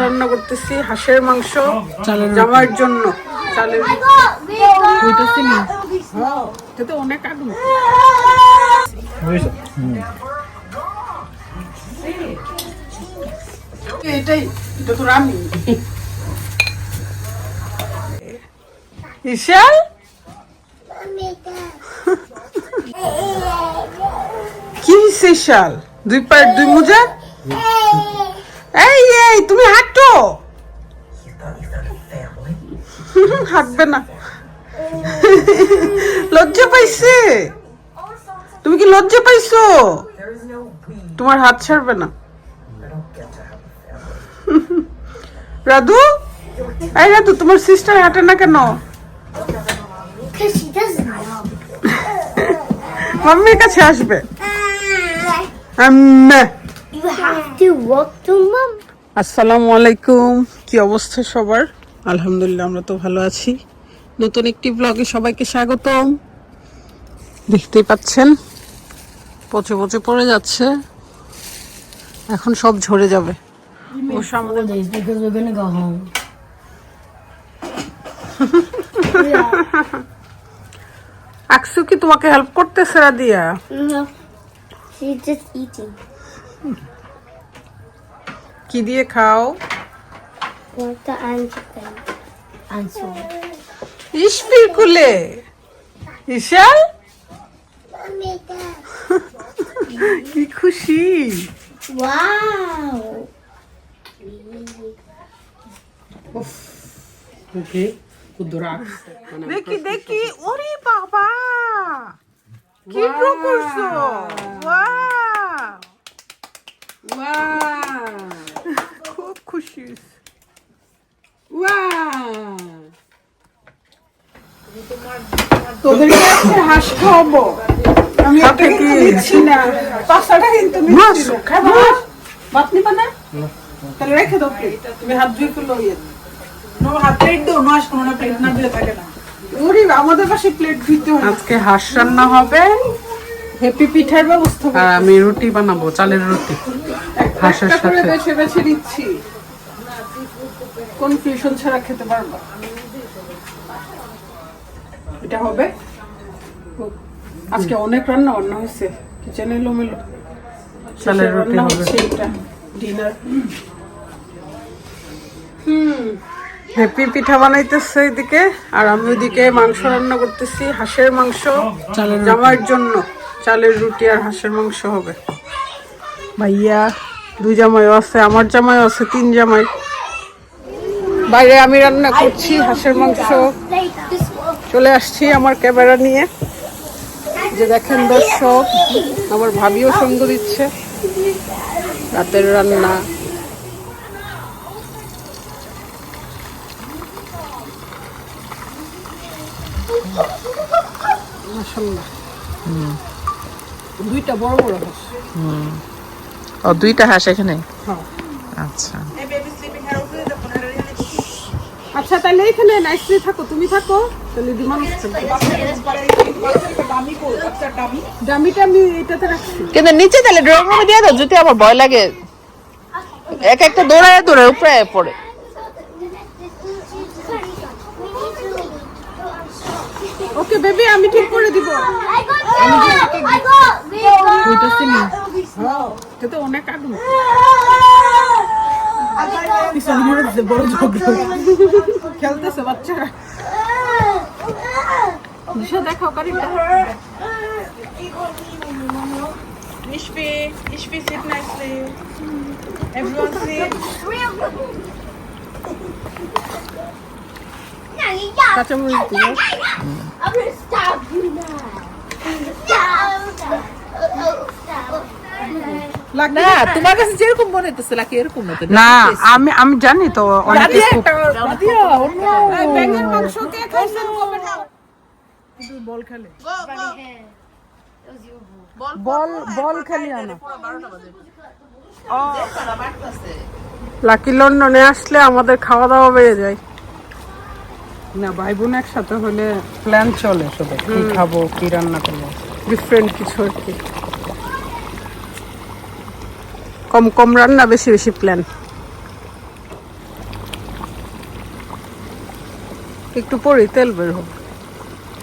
রান্না করতেছি, হাঁসের মাংস জামাইয়ের জন্য। চালের তো অনেক আগুন। এটাই এটা তো রামি ইশাল কি ইশাল দুই পায়ের দুই মোজা। এই এই তুমি হাঁটো, হাঁটবে না, লজ্জা পাইছে। তুমি কি লজ্জা পাইছো? তোমার হাত ছাড়বে না। রাধু, এই রাধু, তোমার সিস্টার হাঁটে না কেন? মাম্মির কাছে আসবে। আসসালামু আলাইকুম, কি অবস্থা সবার? আলহামদুলিল্লাহ, আমরা তো ভালো আছি। নতুন একটি ব্লগে সবাইকে স্বাগতম। দেখতেই পাচ্ছেন পচে পচে পড়ে যাচ্ছে, এখন সব ঝরে যাবে। আকসু কি তোমাকে হেল্প করতেছে রাদিয়া? She's just eating. কি দিয়ে খাও? Water and chicken. And so. ইশফির কুলে ইশাল কি খুশি। Wow. দেখি দেখি, ওরে বাবা কি ড্র করছো! খুব খুশি। তোদেরকে আজকে হাঁস খাওয়াবো আমি, একটা কিন্তু দিচ্ছি না, পাঁচটা কিন্তু নিচ্ছি না। খাবো ভাত নিবা না? তাহলে রেখে দাও প্লেট, তুমি হাত ধুয়ে ফেলো। হাত প্লেট দাও, নষ্ট কোনো না, প্লেট না দিলে থাকে না। ওরে আমাদের পাশে প্লেট দিতে হয়। আজকে হাঁস রান্না হবে, হেপি পিঠার ব্যবস্থা, আর আমি রুটি বানাবো, চালের রুটি হাঁসের সাথে। বেছে বেছে দিচ্ছি, কনফিউশন ছাড়া খেতে পারবা। এটা হবে আজকে অনেক রান্না বান্না হয়েছে, কিচেনে এলোমেলো। চালের রুটি হবে, এটা ডিনার। হেপি পিঠা বানাইতেছে এদিকে, আর আমি ওইদিকে মাংস রান্না করতেছি, হাঁসের মাংস জামাইয়ের জন্য। চালের রুটি আর হাঁসের মাংস হবে। ভাইয়া দুই জামাইও আছে, আমার জামাইও আছে, 3 জামাই। বাইরে আমি রান্না করছি হাঁসের মাংস, চলে আসছি আমার ক্যামেরা নিয়ে। যে দেখেন দর্শক, আমার ভাবিও সঙ্গ দিচ্ছে। রাতের রান্না মাশাআল্লাহ, দুইটা বড় বড় হাঁস। ও দুইটা হাঁস এখানে? হ্যাঁ। আচ্ছা আচ্ছা, তাহলে এখানে নাইসলি থাকো, তুমি থাকো, তাহলে দিমান ডামিটা আমি এটাতে রাখছি। কিন্তু নিচে তাহলে ড্রয়িং রুমে দিয়ে দাও, যদি আমার ভয় লাগে এক একটা দৌড়ায় দৌড়ায় উপরে পড়ে। ওকে বেবি, আমি ঠিক করে দিব। তো অনেক আগুন, খেলতেছে বাচ্চারা। দেখাও কারিটা। Ishfi, Ishfi sit nicely. Everyone sit. কাঁচামরিচ দিও। I'm gonna stop you now. না তোমার কাছে যেরকম মনে হচ্ছে লাকি এরকম না তো। না আমি জানি তো অনেক ব্যাঙের মাংস কে খাইছেন কমেন্ট দাও। বল খেলে, বল খেলি না। লাকি লন্ডনে আসলে আমাদের খাওয়া দাওয়া বেড়ে যায় না, ভাই বোন একসাথে হলে প্ল্যান চলে শুধু কি খাবো, কি রান্না করবো, ডিফারেন্ট কিছু আর কি। কম কম রান্না, বেশি বেশি প্ল্যান। একটু পরে তেল বের হোক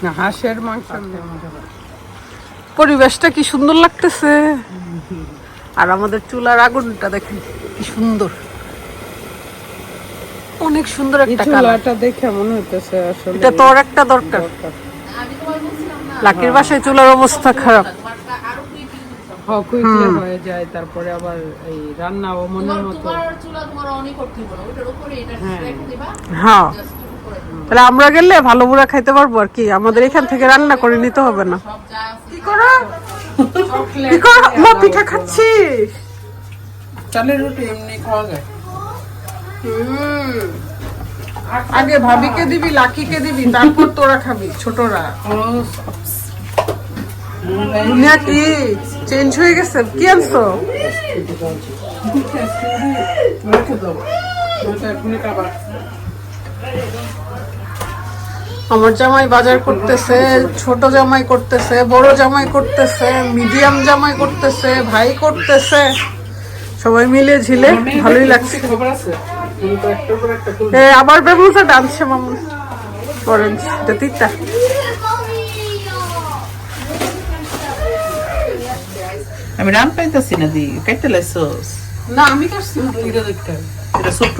না হাঁসের মাংস। পরিবেশটা কি সুন্দর লাগতেছে, আর আমাদের চুলার আগুনটা দেখেন কি সুন্দর, অনেক সুন্দর একটা চুলাটা দেখে মনে হইতেছে আসলে এটা তোর একটা দরকার। লাকির বাসায় চুলার অবস্থা খারাপ, হয়ে যায়, তারপরে আবার এই রান্নাও মনের মতো। হ্যাঁ, তাহলে আমরা গেলে ভালো বুড়া খাইতে পারবো আর কি, আমাদের এখান থেকে রান্না করে নিতে হবে না। কি করো কি করো মা, পিঠা খাচ্ছিস? চালের রুটি এমনি খাওয়া যায়। আগে ভাবিকে দিবি, লাকিকে দিবি, তারপর তোরা খাবি ছোটরা। দুনিয়া কি চেঞ্জ হয়ে গেছে? কি আনছো? আমার জামাই বাজার করতেছে, ছোট জামাই করতেছে, বড় জামাই করতেছে, মিডিয়াম জামাই করতেছে, ভাই করতেছে, সবাই মিলে ঝিলে ভালোই লাগছে। আবার বেবুসা ডান্সে মামুন অরেঞ্জ তিতা। আমি রান পাইতাছি না দি কাইতে লাইছস না, আমি কাটছি না, এটা দেখতে এটা ছোট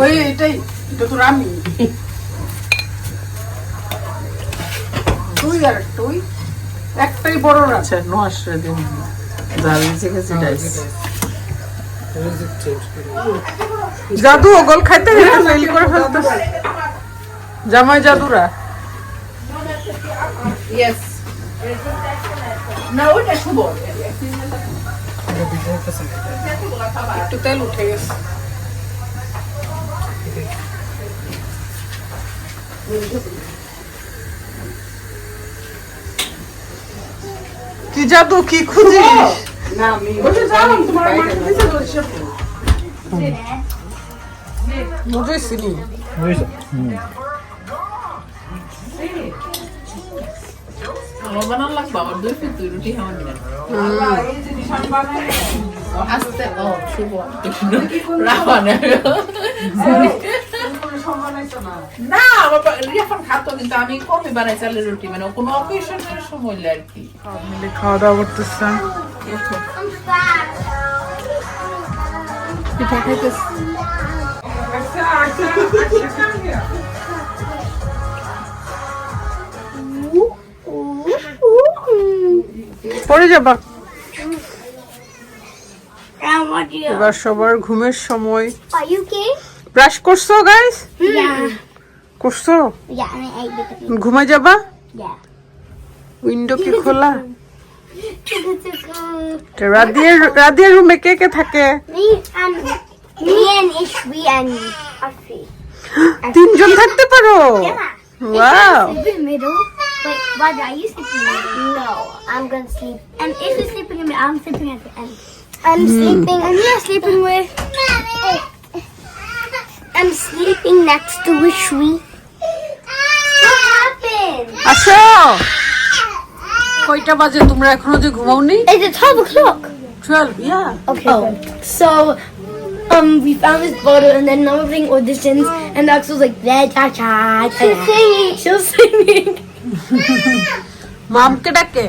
ওই এটাই, এটা তো আমি তুই আর তুই একটাই বড় রাখছে। আচ্ছা নয় দিন জাল নিচে গেছে ডাইস জাদু ওগল খাইতে গেলে ফেল করে ফেলতেছে জামাই জাদুরা। ইয়েস না ওটা শুভ একটু তেল উঠে গেছে। কি জাদু, কি খুঁজিস? না আমি তোমার বুঝেছি নি। আমার বানান লাগবে আমার দুই ফিট দুই রুটি খাওয়া দিলেন আস্তে ও শুভ রাওয়ানা না বাবা রিয়াফান খাতো, কিন্তু আমি কমই বানাই চালের রুটি, মানে কোনো অকেশনের সময় আর কি। মিলে খাওয়া দাওয়া করতেছে, পিঠা খাইতেছে। পরে যাবা এবার সবার ঘুমের সময়। Are you okay? ব্রাশ করছো গাইস? Yeah. করছো? Yeah, I ate the ঘুমাই যাবা? Yeah. উইন্ডো কি খোলা? Me রাদিয়ার রুমে কে কে থাকে? and Ishwi and Afi. তিনজন থাকতে পারো? Yeah. Wow. Sleep in the middle. But are you sleeping in the middle? No, I'm gonna sleep. And if you're sleeping in the middle, I'm sleeping at the end. I'm sleeping, and you're sleeping with. I'm sleeping next to Ishwi. What happened? আসো। কয়টা বাজে? তোমরা এখনো যে ঘুমাওনি? Is it 12 o'clock? 12, yeah. Okay. So, we found this photo, and then now we're playing auditions, and Alex was like, she's singing. She was singing. মামকে ডাকে।